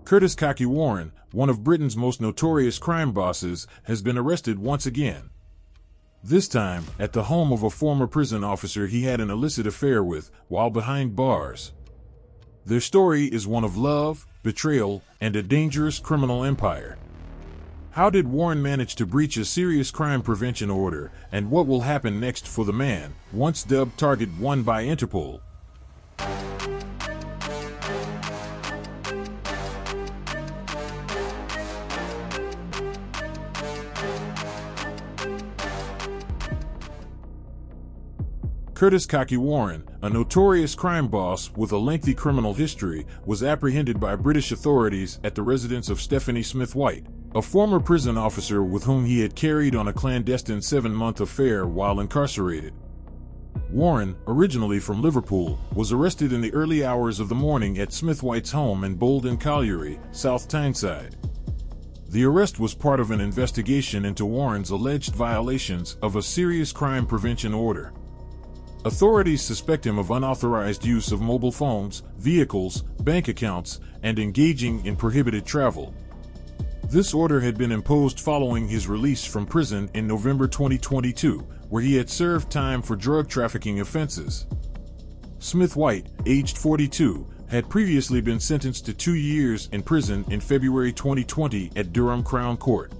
Curtis "Cocky" Warren, one of Britain's most notorious crime bosses, has been arrested once again. This time, at the home of a former prison officer he had an illicit affair with while behind bars. Their story is one of love, betrayal, and a dangerous criminal empire. How did Warren manage to breach a serious crime prevention order, and what will happen next for the man, once dubbed Target 1 by Interpol? Curtis "Cocky" Warren, a notorious crime boss with a lengthy criminal history, was apprehended by British authorities at the residence of Stephanie Smith White, a former prison officer with whom he had carried on a clandestine 7-month affair while incarcerated. Warren, originally from Liverpool, was arrested in the early hours of the morning at Smith White's home in Bolton Colliery, South Tyneside. The arrest was part of an investigation into Warren's alleged violations of a serious crime prevention order. Authorities suspect him of unauthorized use of mobile phones, vehicles, bank accounts, and engaging in prohibited travel. This order had been imposed following his release from prison in November 2022, where he had served time for drug trafficking offenses. Smith White, aged 42, had previously been sentenced to 2 years in prison in February 2020 at Durham Crown Court.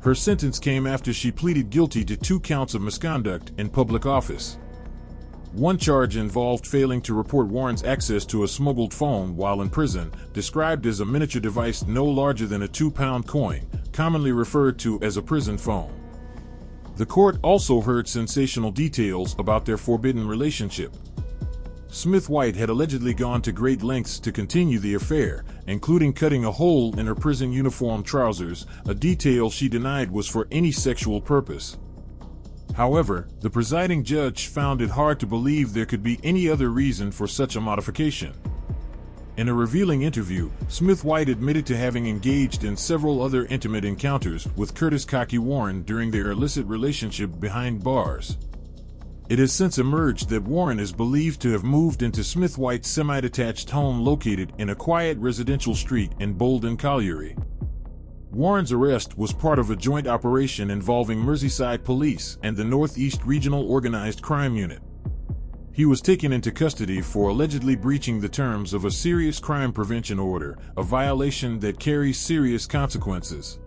Her sentence came after she pleaded guilty to 2 counts of misconduct in public office. One charge involved failing to report Warren's access to a smuggled phone while in prison, described as a miniature device no larger than a 2-pound coin, commonly referred to as a prison phone. The court also heard sensational details about their forbidden relationship. Smith White had allegedly gone to great lengths to continue the affair, including cutting a hole in her prison uniform trousers, a detail she denied was for any sexual purpose. However, the presiding judge found it hard to believe there could be any other reason for such a modification. In a revealing interview, Smith White admitted to having engaged in several other intimate encounters with Curtis "Cocky" Warren during their illicit relationship behind bars. It has since emerged that Warren is believed to have moved into Smith White's semi-detached home located in a quiet residential street in Bolton Colliery. Warren's arrest was part of a joint operation involving Merseyside Police and the North East Regional Organised Crime Unit. He was taken into custody for allegedly breaching the terms of a serious crime prevention order, a violation that carries serious consequences.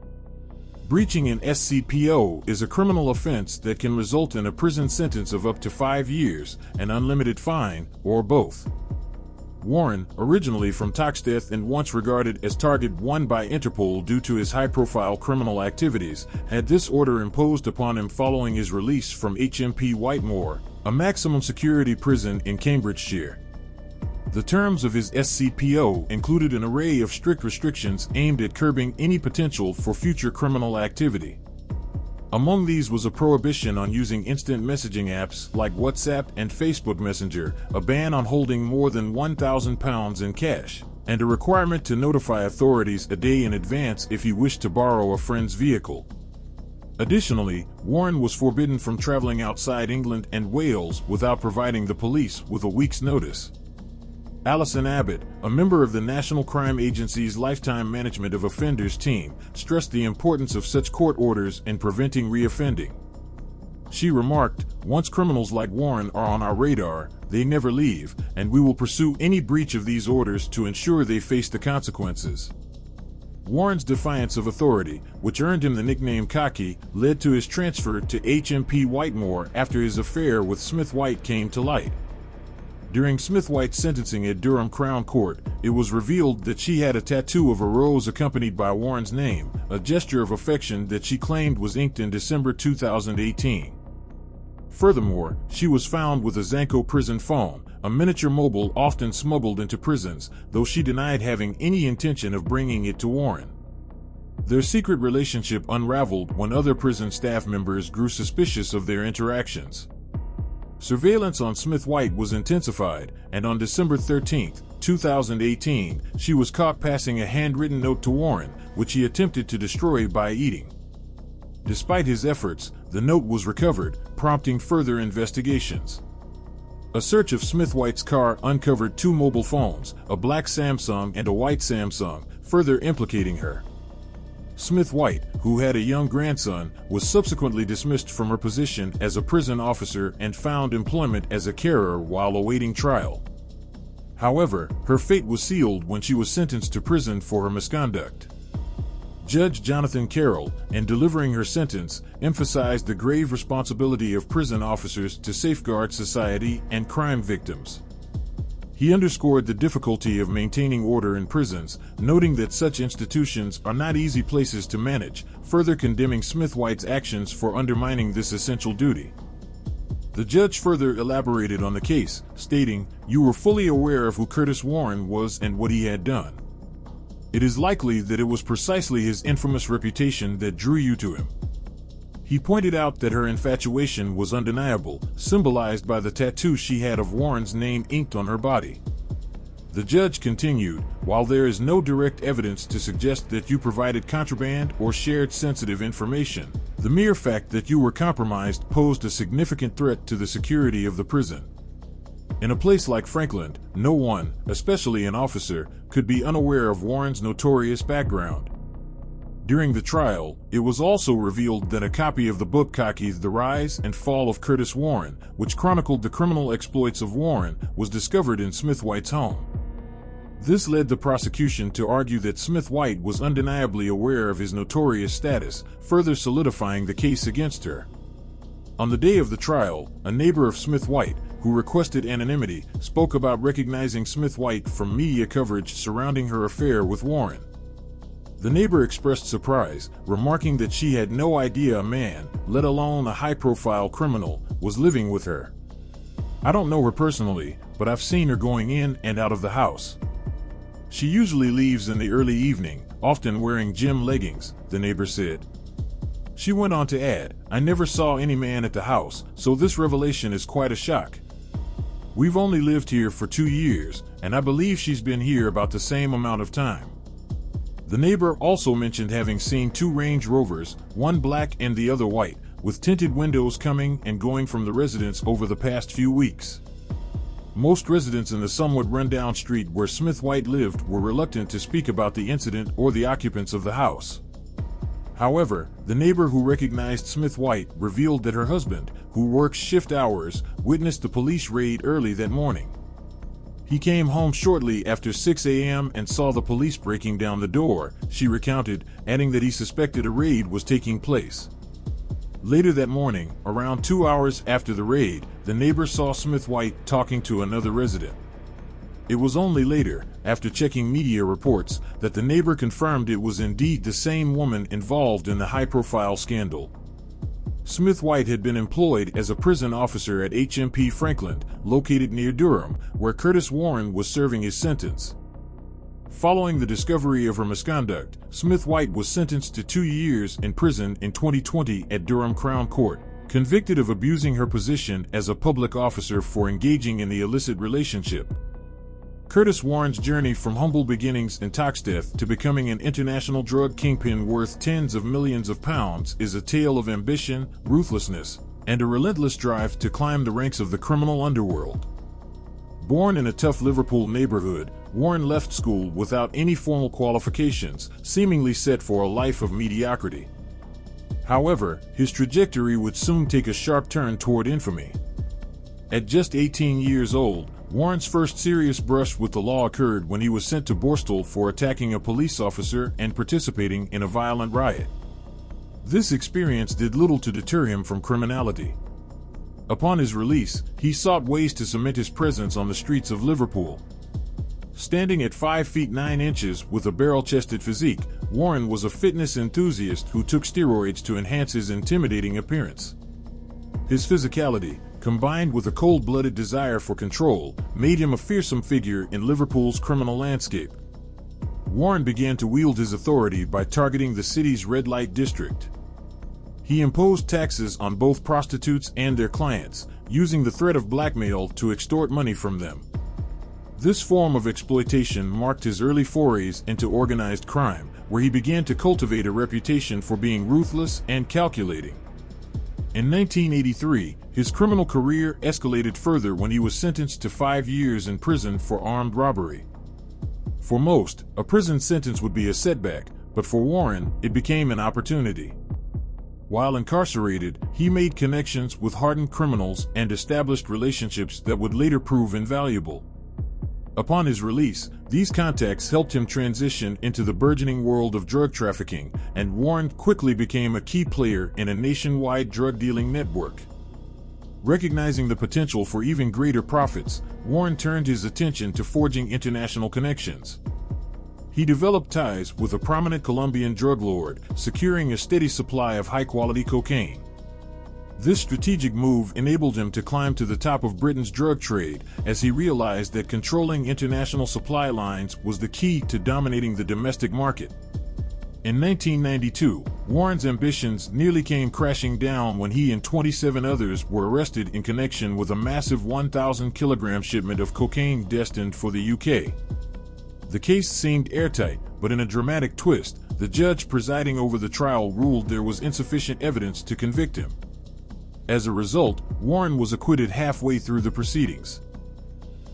Breaching an SCPO is a criminal offense that can result in a prison sentence of up to 5 years, an unlimited fine, or both. Warren, originally from Toxteth and once regarded as Target 1 by Interpol due to his high-profile criminal activities, had this order imposed upon him following his release from HMP Whitemoor, a maximum security prison in Cambridgeshire. The terms of his SCPO included an array of strict restrictions aimed at curbing any potential for future criminal activity. Among these was a prohibition on using instant messaging apps like WhatsApp and Facebook Messenger, a ban on holding more than £1,000 in cash, and a requirement to notify authorities a day in advance if he wished to borrow a friend's vehicle. Additionally, Warren was forbidden from traveling outside England and Wales without providing the police with a week's notice. Alison Abbott, a member of the National Crime Agency's Lifetime Management of Offenders team, stressed the importance of such court orders in preventing reoffending. She remarked, "Once criminals like Warren are on our radar, they never leave, and we will pursue any breach of these orders to ensure they face the consequences." Warren's defiance of authority, which earned him the nickname Cocky, led to his transfer to HMP Whitemoor after his affair with Smith White came to light. During Smith White's sentencing at Durham Crown Court, it was revealed that she had a tattoo of a rose accompanied by Warren's name, a gesture of affection that she claimed was inked in December 2018. Furthermore, she was found with a Zanko prison phone, a miniature mobile often smuggled into prisons, though she denied having any intention of bringing it to Warren. Their secret relationship unraveled when other prison staff members grew suspicious of their interactions. Surveillance on Smith White was intensified, and on December 13, 2018, she was caught passing a handwritten note to Warren, which he attempted to destroy by eating. Despite his efforts, the note was recovered, prompting further investigations. A search of Smith White's car uncovered 2 mobile phones, a black Samsung and a white Samsung, further implicating her. Smith White, who had a young grandson, was subsequently dismissed from her position as a prison officer and found employment as a carer while awaiting trial. However, her fate was sealed when she was sentenced to prison for her misconduct. Judge Jonathan Carroll, in delivering her sentence, emphasized the grave responsibility of prison officers to safeguard society and crime victims. He underscored the difficulty of maintaining order in prisons, noting that such institutions are not easy places to manage, further condemning Smith White's actions for undermining this essential duty. The judge further elaborated on the case, stating, "You were fully aware of who Curtis Warren was and what he had done. It is likely that it was precisely his infamous reputation that drew you to him." He pointed out that her infatuation was undeniable, symbolized by the tattoo she had of Warren's name inked on her body. The judge continued, "While there is no direct evidence to suggest that you provided contraband or shared sensitive information, the mere fact that you were compromised posed a significant threat to the security of the prison. In a place like Franklin, no one, especially an officer, could be unaware of Warren's notorious background." During the trial, it was also revealed that a copy of the book The Rise and Fall of Curtis Warren, which chronicled the criminal exploits of Warren, was discovered in Smith White's home. This led the prosecution to argue that Smith White was undeniably aware of his notorious status, further solidifying the case against her. On the day of the trial, a neighbor of Smith White, who requested anonymity, spoke about recognizing Smith White from media coverage surrounding her affair with Warren. The neighbor expressed surprise, remarking that she had no idea a man, let alone a high-profile criminal, was living with her. "I don't know her personally, but I've seen her going in and out of the house. She usually leaves in the early evening, often wearing gym leggings," the neighbor said. She went on to add, "I never saw any man at the house, so this revelation is quite a shock. We've only lived here for 2 years, and I believe she's been here about the same amount of time." The neighbor also mentioned having seen 2 Range Rovers, one black and the other white, with tinted windows coming and going from the residence over the past few weeks. Most residents in the somewhat run-down street where Smith White lived were reluctant to speak about the incident or the occupants of the house. However, the neighbor who recognized Smith White revealed that her husband, who works shift hours, witnessed the police raid early that morning. He came home shortly after 6 a.m. and saw the police breaking down the door, she recounted, adding that he suspected a raid was taking place. Later that morning, around 2 hours after the raid, the neighbor saw Smith White talking to another resident. It was only later, after checking media reports, that the neighbor confirmed it was indeed the same woman involved in the high-profile scandal. Smith White had been employed as a prison officer at HMP Franklin, located near Durham, where Curtis Warren was serving his sentence. Following the discovery of her misconduct, Smith White was sentenced to 2 years in prison in 2020 at Durham Crown Court, convicted of abusing her position as a public officer for engaging in the illicit relationship. Curtis Warren's journey from humble beginnings in Toxteth to becoming an international drug kingpin worth tens of millions of pounds is a tale of ambition, ruthlessness, and a relentless drive to climb the ranks of the criminal underworld. Born in a tough Liverpool neighborhood, Warren left school without any formal qualifications, seemingly set for a life of mediocrity. However, his trajectory would soon take a sharp turn toward infamy. At just 18 years old, Warren's first serious brush with the law occurred when he was sent to Borstal for attacking a police officer and participating in a violent riot. This experience did little to deter him from criminality. Upon his release, he sought ways to cement his presence on the streets of Liverpool. Standing at 5 feet 9 inches with a barrel-chested physique, Warren was a fitness enthusiast who took steroids to enhance his intimidating appearance. His physicality, combined with a cold-blooded desire for control, made him a fearsome figure in Liverpool's criminal landscape. Warren began to wield his authority by targeting the city's red light district. He imposed taxes on both prostitutes and their clients, using the threat of blackmail to extort money from them. This form of exploitation marked his early forays into organized crime, where he began to cultivate a reputation for being ruthless and calculating. In 1983, his criminal career escalated further when he was sentenced to 5 years in prison for armed robbery. For most, a prison sentence would be a setback, but for Warren, it became an opportunity. While incarcerated, he made connections with hardened criminals and established relationships that would later prove invaluable. Upon his release, these contacts helped him transition into the burgeoning world of drug trafficking, and Warren quickly became a key player in a nationwide drug-dealing network. Recognizing the potential for even greater profits, Warren turned his attention to forging international connections. He developed ties with a prominent Colombian drug lord, securing a steady supply of high-quality cocaine. This strategic move enabled him to climb to the top of Britain's drug trade, as he realized that controlling international supply lines was the key to dominating the domestic market. In 1992, Warren's ambitions nearly came crashing down when he and 27 others were arrested in connection with a massive 1,000-kilogram shipment of cocaine destined for the UK. The case seemed airtight, but in a dramatic twist, the judge presiding over the trial ruled there was insufficient evidence to convict him. As a result, Warren was acquitted halfway through the proceedings.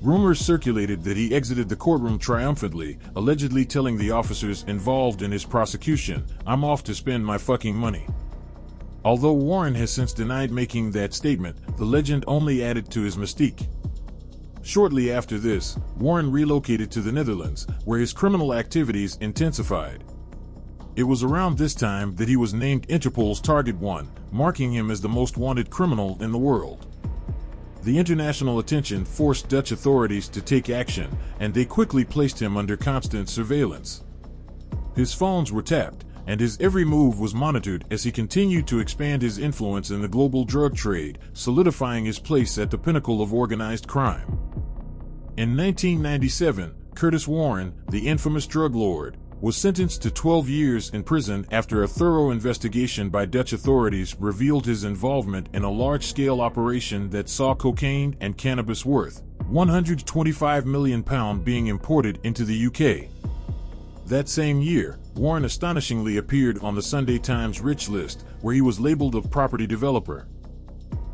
Rumors circulated that he exited the courtroom triumphantly, allegedly telling the officers involved in his prosecution, "I'm off to spend my fucking money." Although Warren has since denied making that statement, the legend only added to his mystique. Shortly after this, Warren relocated to the Netherlands, where his criminal activities intensified. It was around this time that he was named Interpol's Target 1, marking him as the most wanted criminal in the world. The international attention forced Dutch authorities to take action, and they quickly placed him under constant surveillance. His phones were tapped, and his every move was monitored as he continued to expand his influence in the global drug trade, solidifying his place at the pinnacle of organized crime. In 1997, Curtis Warren, the infamous drug lord, was sentenced to 12 years in prison after a thorough investigation by Dutch authorities revealed his involvement in a large-scale operation that saw cocaine and cannabis worth £125 million being imported into the UK. That same year, Warren astonishingly appeared on the Sunday Times Rich List, where he was labeled a property developer.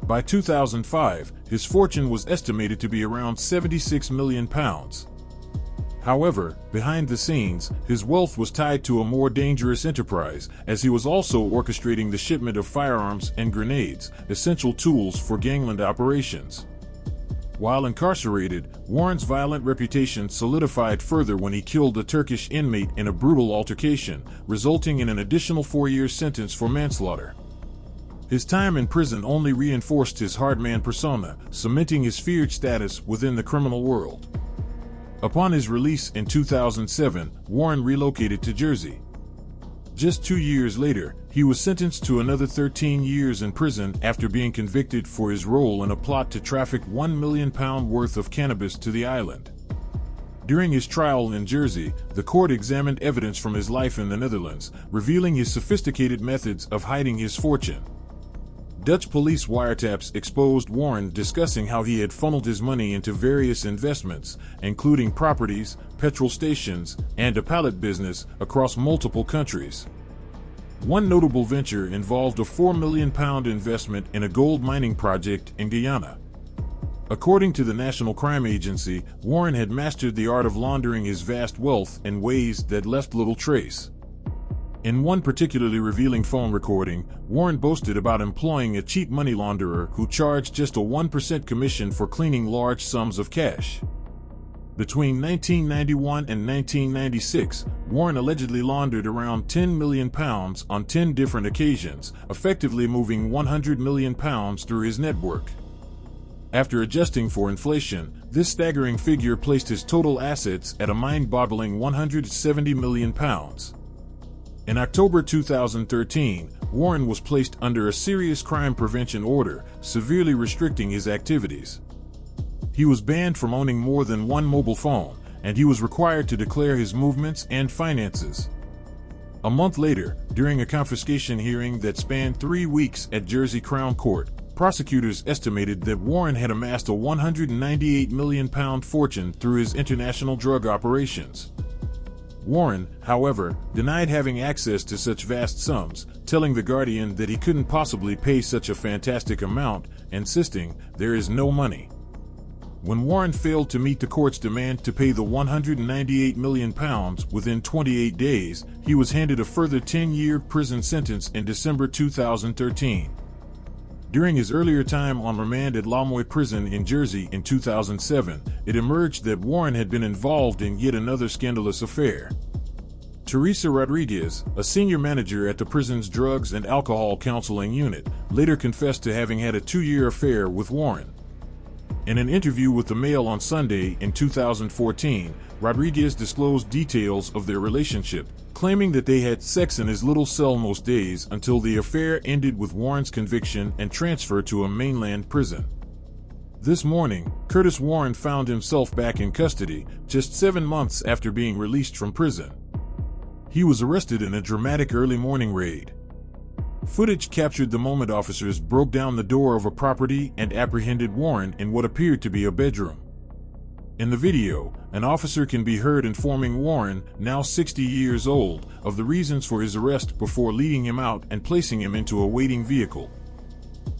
By 2005, his fortune was estimated to be around £76 million. However, behind the scenes, his wealth was tied to a more dangerous enterprise, as he was also orchestrating the shipment of firearms and grenades, essential tools for gangland operations. While incarcerated, Warren's violent reputation solidified further when he killed a Turkish inmate in a brutal altercation, resulting in an additional 4-year sentence for manslaughter. His time in prison only reinforced his hardman persona, cementing his feared status within the criminal world. Upon his release in 2007, Warren relocated to Jersey. Just 2 years later, he was sentenced to another 13 years in prison after being convicted for his role in a plot to traffic £1 million worth of cannabis to the island. During his trial in Jersey, the court examined evidence from his life in the Netherlands, revealing his sophisticated methods of hiding his fortune. Dutch police wiretaps exposed Warren discussing how he had funneled his money into various investments, including properties, petrol stations, and a pallet business across multiple countries. One notable venture involved a £4 million investment in a gold mining project in Guyana. According to the National Crime Agency, Warren had mastered the art of laundering his vast wealth in ways that left little trace. In one particularly revealing phone recording, Warren boasted about employing a cheap money launderer who charged just a 1% commission for cleaning large sums of cash. Between 1991 and 1996, Warren allegedly laundered around £10 million on 10 different occasions, effectively moving £100 million through his network. After adjusting for inflation, this staggering figure placed his total assets at a mind-boggling £170 million. In October 2013, Warren was placed under a serious crime prevention order, severely restricting his activities. He was banned from owning more than one mobile phone, and he was required to declare his movements and finances. A month later, during a confiscation hearing that spanned 3 weeks at Jersey Crown Court, prosecutors estimated that Warren had amassed a £198 million fortune through his international drug operations. Warren, however, denied having access to such vast sums, telling The Guardian that he couldn't possibly pay such a fantastic amount, insisting there is no money. When Warren failed to meet the court's demand to pay the £198 million within 28 days, he was handed a further 10-year prison sentence in December 2013. During his earlier time on remand at Lamoille Prison in Jersey in 2007, it emerged that Warren had been involved in yet another scandalous affair. Teresa Rodriguez, a senior manager at the prison's drugs and alcohol counseling unit, later confessed to having had a 2-year affair with Warren. In an interview with the Mail on Sunday in 2014, Rodriguez disclosed details of their relationship, claiming that they had sex in his little cell most days until the affair ended with Warren's conviction and transfer to a mainland prison. This morning, Curtis Warren found himself back in custody, just 7 months after being released from prison. He was arrested in a dramatic early morning raid. Footage captured the moment officers broke down the door of a property and apprehended Warren in what appeared to be a bedroom. In the video, an officer can be heard informing Warren, now 60 years old, of the reasons for his arrest before leading him out and placing him into a waiting vehicle.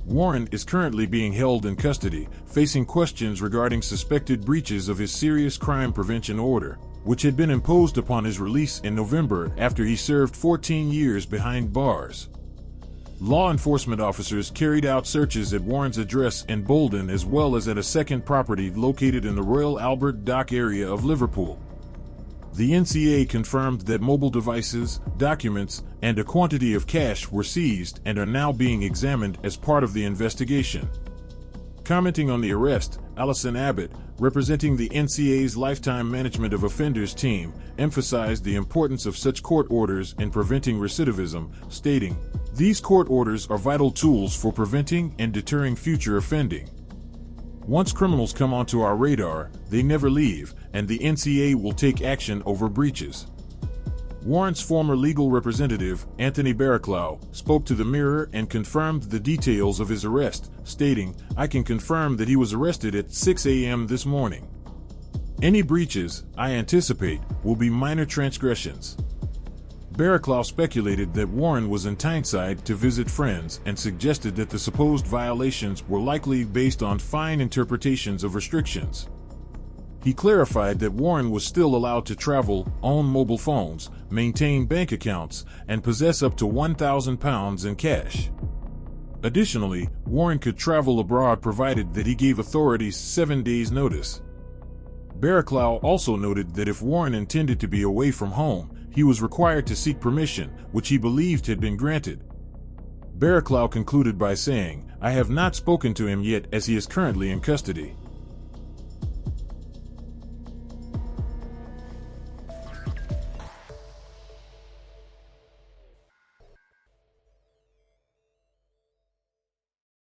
Warren is currently being held in custody, facing questions regarding suspected breaches of his serious crime prevention order, which had been imposed upon his release in November after he served 14 years behind bars. Law enforcement officers carried out searches at Warren's address in Bolton as well as at a second property located in the Royal Albert Dock area of Liverpool. The NCA confirmed that mobile devices, documents, and a quantity of cash were seized and are now being examined as part of the investigation. Commenting on the arrest, Alison Abbott, representing the NCA's Lifetime Management of Offenders team, emphasized the importance of such court orders in preventing recidivism, stating, "These court orders are vital tools for preventing and deterring future offending. Once criminals come onto our radar, they never leave, and the NCA will take action over breaches." Warren's former legal representative, Anthony Barraclough, spoke to the Mirror and confirmed the details of his arrest, stating, "I can confirm that he was arrested at 6 a.m. this morning. Any breaches, I anticipate, will be minor transgressions." Barraclough speculated that Warren was in Tyneside to visit friends and suggested that the supposed violations were likely based on fine interpretations of restrictions. He clarified that Warren was still allowed to travel, own mobile phones, maintain bank accounts, and possess up to £1,000 in cash. Additionally, Warren could travel abroad provided that he gave authorities 7 days' notice. Barraclough also noted that if Warren intended to be away from home, he was required to seek permission, which he believed had been granted. Barraclough concluded by saying, "I have not spoken to him yet as he is currently in custody."